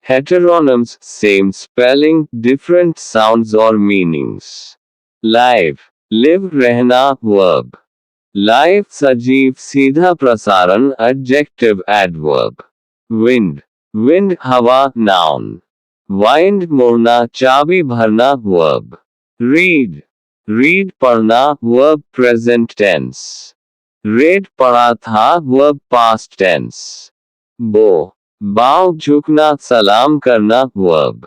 Heteronyms, same spelling, different sounds or meanings. Live, live रहना verb. Live सजीव सीधा प्रसारण adjective adverb. Wind, wind हवा noun. Wind मोड़ना चाबी भरना verb. Read, read पढ़ना verb present tense. Read पढ़ा था verb past tense. Bow, बाव झुकना सलाम करना verb.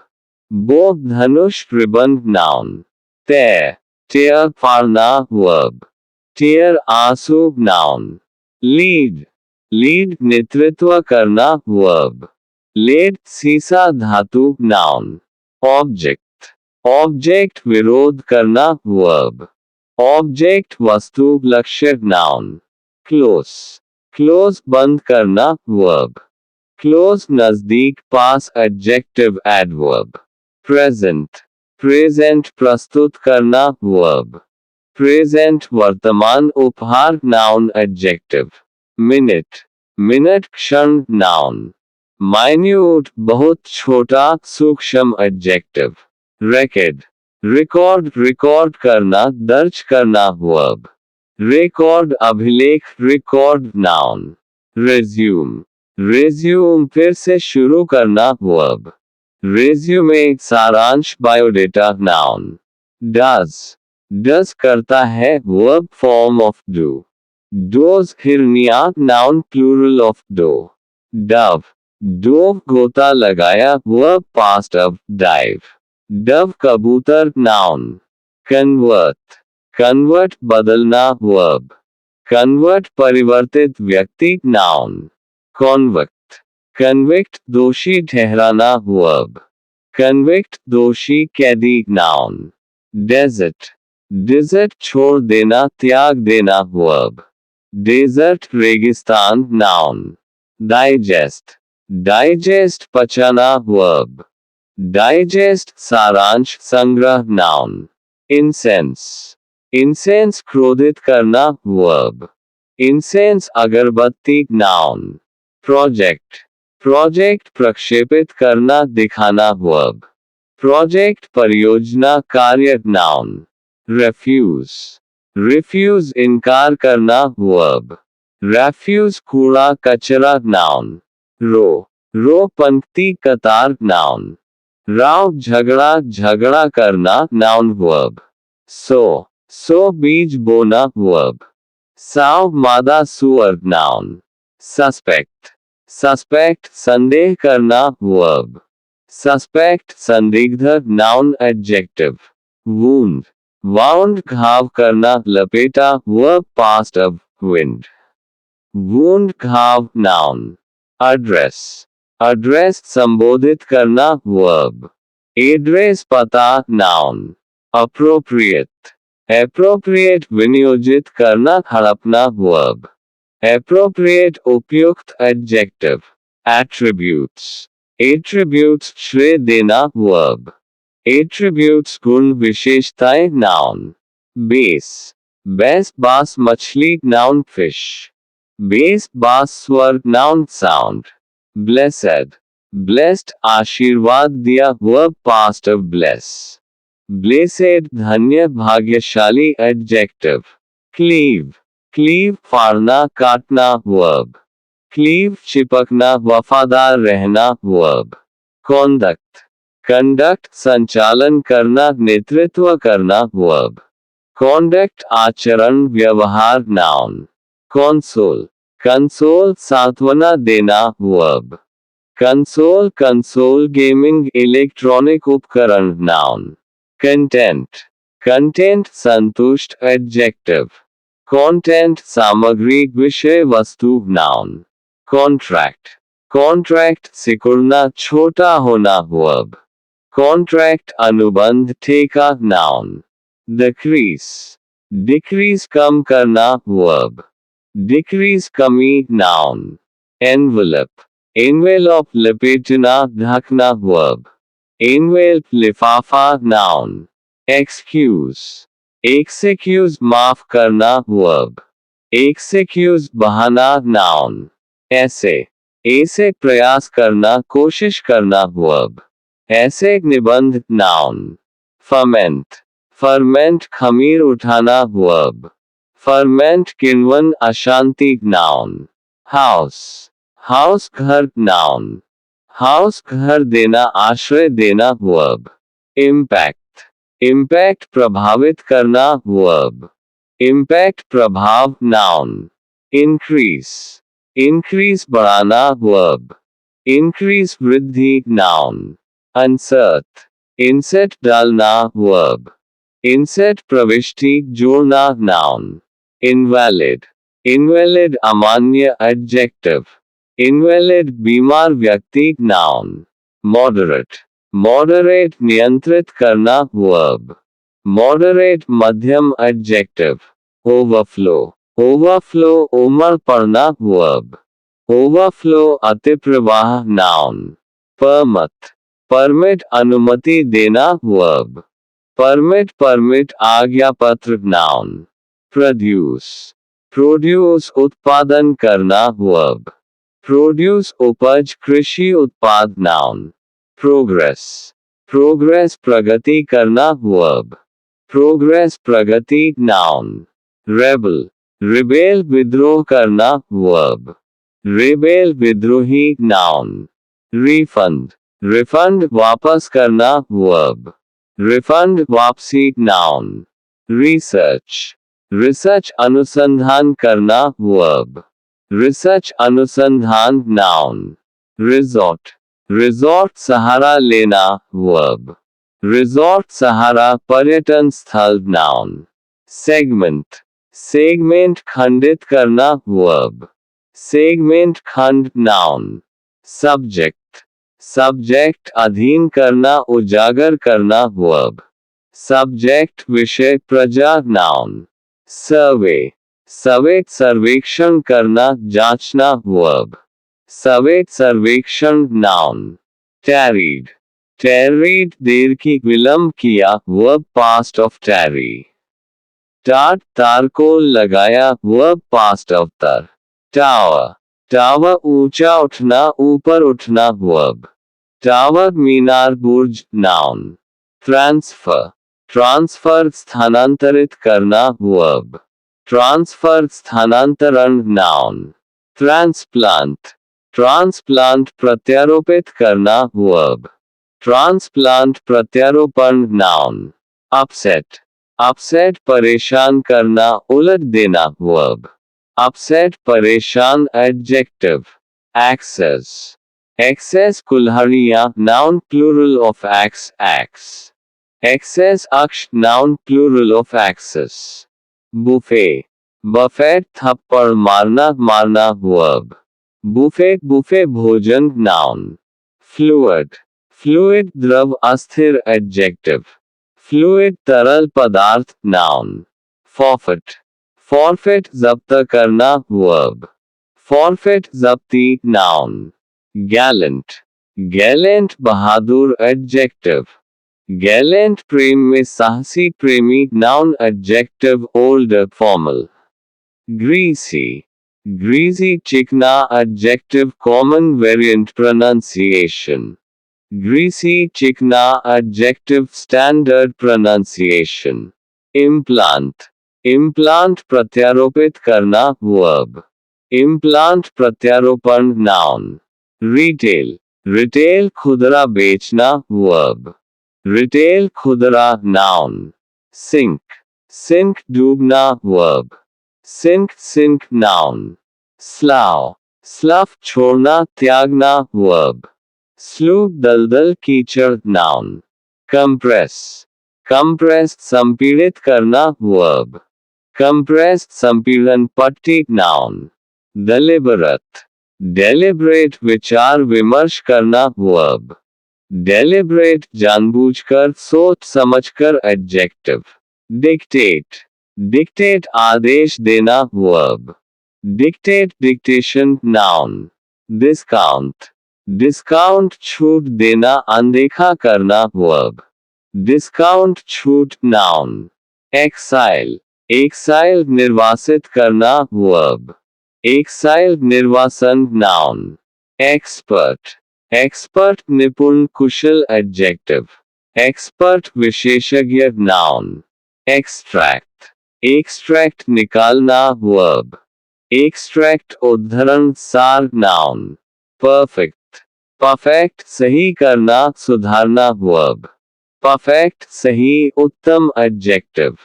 Bow धनुष रिबन noun. Tear, tear फाड़ना verb. Tear आंसू noun. Lead, lead नेतृत्व करना verb. Lead सीसा धातु noun. Object, object विरोध करना verb. Object वस्तु लक्ष्य noun. Close, close बंद करना verb. Close नजदीक पास adjective adverb. Present, present प्रस्तुत करना verb. Present वर्तमान उपहार noun adjective. Minute, minute क्षण noun. Minute बहुत छोटा सूक्ष्म adjective. Record, record record करना दर्ज करना verb. Record अभिलेख record noun. Resume, resume फिर से शुरू करना verb. Resume सारांश बायोडेटा noun. Does, does करता है verb form of do. Does hernia noun plural of do. Dove, dove गोता लगाया verb past of dive. Dove कबूतर noun. Convert, convert बदलना verb. Convert परिवर्तित व्यक्ति noun. Convict, convict दोषी ठहराना verb. Convict दोषी कैदी noun. Desert, desert छोड़ देना त्याग देना verb. Desert रेगिस्तान noun. Digest, digest पचाना verb. Digest सारांश संग्रह noun. Incense, incense क्रोधित करना verb. Incense अगरबत्ती noun. Project, project प्रक्षेपित करना दिखाना verb. Project परियोजना कार्य noun. Refuse, refuse इनकार करना verb. Refuse कूड़ा कचरा noun. Row, row पंक्ति कतार noun. राव झगड़ा झगड़ा करना noun verb. Sow, sow बीज बोना verb. Sow मादा सुअर noun. Suspect, suspect संदेह करना verb. Suspect संदिग्ध noun adjective. Wound, wound घाव करना लपेटा verb past of wind. Wound घाव noun. Address, address संबोधित करना verb. Address पता noun. Appropriate, appropriate विनियोजित करना हड़पना verb. Appropriate उपयुक्त adjective. Attributes, attributes श्रेय देना verb. Attributes गुण विशेषताएं noun. Base, bass बास मछली noun fish. Base बास स्वर noun sound. Blessed, blessed आशीर्वाद दिया verb past of bless. Blessed धन्य भाग्यशाली adjective. Cleave, cleave फाड़ना काटना verb. Cleave चिपकना वफादार रहना verb. Conduct, conduct संचालन करना नेतृत्व करना verb. Conduct आचरण व्यवहार noun. Console, console सांत्वना देना verb. Console, console gaming electronic उपकरण noun. Content, content संतुष्ट adjective. Content सामग्री विषय वस्तु noun. Contract, contract सिकुड़ना छोटा होना verb. Contract अनुबंध ठेका noun. Decrease, decrease कम करना verb. Decrease कमी noun. Envelope, envelope लपेटना ढकना verb. Envelope लिफाफा noun. Excuse, excuse माफ करना verb. Excuse बहाना noun. Essay, ए से प्रयास करना, कोशिश करना वर्ब। ऐसे निबंध नाउन। फर्मेंट, फर्मेंट खमीर उठाना वर्ब। फर्मेंट किण्वन अशांति नाउन। हाउस, हाउस घर नाउन। हाउस घर देना, आश्रय देना वर्ब। इम्पैक्ट, इम्पैक्ट प्रभावित करना वर्ब। इम्पैक्ट प्रभाव नाउन। इंक्रीज, इंक्रीज बढ़ाना वर्ब। इंक्रीज वृद्धि नाउन। अनसर्ट, इंसर्ट डालना वर्ब। इंसर्ट प्रविष्टि जोड़ना नाउन। इनवैलिड, इनवैलिड अमान्य एडजेक्टिव। इनवैलिड बीमार व्यक्ति नाउन। मॉडरेट, मॉडरेट नियंत्रित करना वर्ब। मॉडरेट मध्यम एडजेक्टिव। ओवरफ्लो, ओवरफ्लो उमड़ पड़ना वर्ब। ओवरफ्लो अतिप्रवाह नाउन। परमिट, परमिट अनुमति देना verb. Permit, permit आज्ञापत्र noun. Produce, produce उत्पादन करना वर्ब। प्रोड्यूस उपज, कृषि उत्पाद नाउन। प्रोग्रेस, प्रोग्रेस प्रगति करना वर्ब। प्रोग्रेस प्रगति नाउन। रेबल, रिबेल विद्रोह करना वर्ब। रिबेल विद्रोही नाउन। रिफंड, रिफंड वापस करना वर्ब। रिफंड वापसी नाउन। रिसर्च, रिसर्च अनुसंधान करना वर्ब। रिसर्च अनुसंधान नाउन। रिजॉर्ट, रिजॉर्ट सहारा लेना वर्ब। रिजॉर्ट सहारा पर्यटन स्थल नाउन। सेगमेंट, सेगमेंट खंडित करना वर्ब। सेगमेंट खंड नाउन। सब्जेक्ट, सब्जेक्ट अधीन करना, उजागर करना वर्ब। सब्जेक्ट विषय प्रजा नाउन। सर्वे, सर्वे सर्वेक्षण करना, जांचना वर्ब। सर्वे सर्वेक्षण नाउन। टैरीड, टैरीड देर की, विलंब किया वर्ब पास्ट ऑफ टैरी। टाट तारकोल लगाया verb past of tar. Tower, tower ऊंचा उठना, ऊपर उठना वर्ब। टावर मीनार बुर्ज नाउन। ट्रांसफर, ट्रांसफर स्थानांतरित करना वर्ब। ट्रांसफर स्थानांतरण नाउन। ट्रांसप्लांट, ट्रांसप्लांट प्रत्यारोपित करना वर्ब। ट्रांसप्लांट प्रत्यारोपण नाउन। अपसेट, अपसेट परेशान करना, उलट देना वर्ब। अपसेट परेशान एडजेक्टिव। एक्सेस, एक्सेस कुल्हाड़ियां noun plural of ax, ax. Axes अक्ष noun plural of axis. Buffet, buffet थप्पड़ मारना, मारना वर्ब। बुफे, बुफे भोजन नाउन। फ्लूइड, फ्लूइड द्रव अस्थिर एडजेक्टिव। फ्लूइड तरल पदार्थ नाउन। फॉरफिट, फॉरफिट जब्त करना वर्ब। फॉरफिट जब्ती नाउन। गैलेंट, गैलेंट बहादुर एडजेक्टिव। गैलेंट प्रेम में साहसी, प्रेमी noun adjective old formal. Greasy, greasy चिकना adjective common variant pronunciation. Greasy चिकना adjective standard pronunciation. Implant, implant प्रत्यारोपित करना वर्ब। इम्प्लांट प्रत्यारोपण नाउन। रिटेल, रिटेल खुदरा बेचना वर्ब। रिटेल खुदरा नाउन। सिंक, सिंक डूबना verb. Sink, sink noun. Slough, slough छोड़ना, त्यागना वर्ब। स्लू दलदल कीचड़ नाउन। कंप्रेस, कंप्रेस संपीड़ित करना वर्ब। कंप्रेस संपीड़न पट्टी नाउन। डेलिबरेट, डेलिब्रेट विचार विमर्श करना वर्ब। डेलिब्रेट जानबूझकर, सोच समझकर एडजेक्टिव। डिक्टेट, डिक्टेट आदेश देना verb. Dictate dictation noun. Discount, discount छूट देना, अनदेखा करना वर्ब। डिस्काउंट छूट नाउन। एक्साइल, एक्साइल निर्वासित करना वर्ब। एक्साइल निर्वासन नाउन। एक्सपर्ट, एक्सपर्ट निपुण कुशल एडजेक्टिव, एक्सपर्ट विशेषज्ञ नाउन, एक्सट्रैक्ट, एक्सट्रैक्ट निकालना वर्ब, एक्सट्रैक्ट उद्धरण सार नाउन, परफेक्ट, परफेक्ट सही करना सुधारना वर्ब, परफेक्ट सही उत्तम एडजेक्टिव,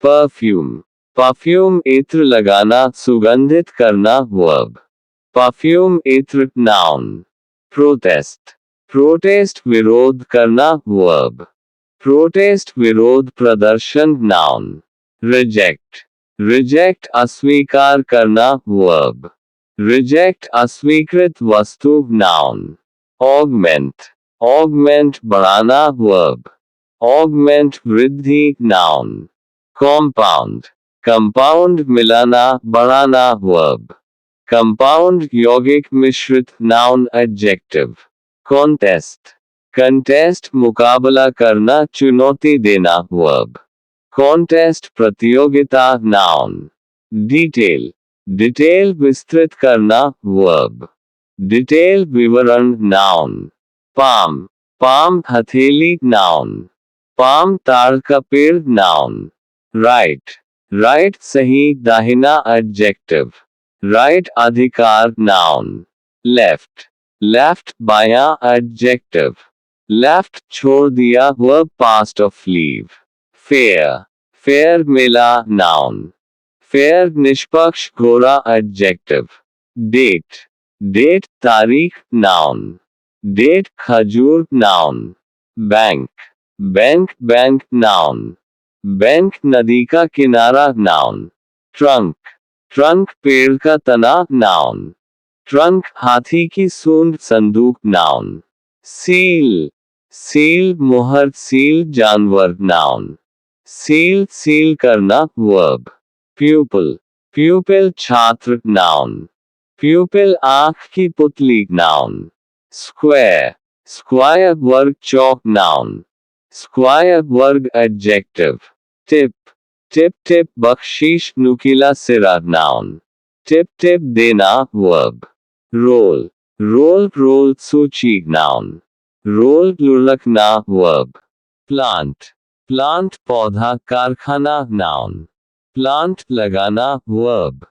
परफ्यूम, परफ्यूम इत्र लगाना सुगंधित करना वर्ब, परफ्यूम इत्र नाउन, प्रोटेस्ट, प्रोटेस्ट विरोध करना वर्ब, प्रोटेस्ट विरोध प्रदर्शन नाउन, रिजेक्ट, रिजेक्ट अस्वीकार करना वर्ब, रिजेक्ट अस्वीकृत वस्तु नाउन, ऑगमेंट, ऑगमेंट बढ़ाना वर्ब, ऑगमेंट वृद्धि नाउन, कॉम्पाउंड, कंपाउंड मिलाना बढ़ाना वर्ब, कंपाउंड यौगिक मिश्रित नाउन एडजेक्टिव, कॉन्टेस्ट, कंटेस्ट मुकाबला करना चुनौती देना वर्ब, कॉन्टेस्ट प्रतियोगिता नाउन, डिटेल, डिटेल विस्तृत करना वर्ब, डिटेल विवरण नाउन, पाम, पाम हथेली नाउन, पाम ताड़ का पेड़ नाउन, राइट, राइट सही दाहिना एडजेक्टिव, राइट अधिकार नाउन, लेफ्ट, लेफ्ट बायां एडजेक्टिव, लेफ्ट छोड़ दिया verb past of leave, fair, fair मिला नाउन, फेयर निष्पक्ष गोरा एडजेक्टिव, डेट, डेट तारीख नाउन, डेट खजूर noun, bank, bank bank noun, bank नदी का किनारा नाउन, ट्रंक, ट्रंक पेड़ का तना नाउन, ट्रंक हाथी की सूंड संदूक नाउन, सील, सील मुहर सील जानवर नाउन, सील सील करना वर्ब, प्यूपल, प्यूपिल छात्र नाउन, प्यूपिल आंख की पुतली नाउन, स्क्वायर, स्क्वायर वर्ग चौक नाउन, स्क्वायर वर्ग एडजेक्टिव, टिप, टिप टिप बख्शीश नुकीला सिरा नाउन, टिप टिप देना वर्ब, रोल, रोल रोल सूची नाउन, रोल लुढ़कना वर्ब, प्लांट, प्लांट पौधा कारखाना नाउन, प्लांट लगाना वर्ब,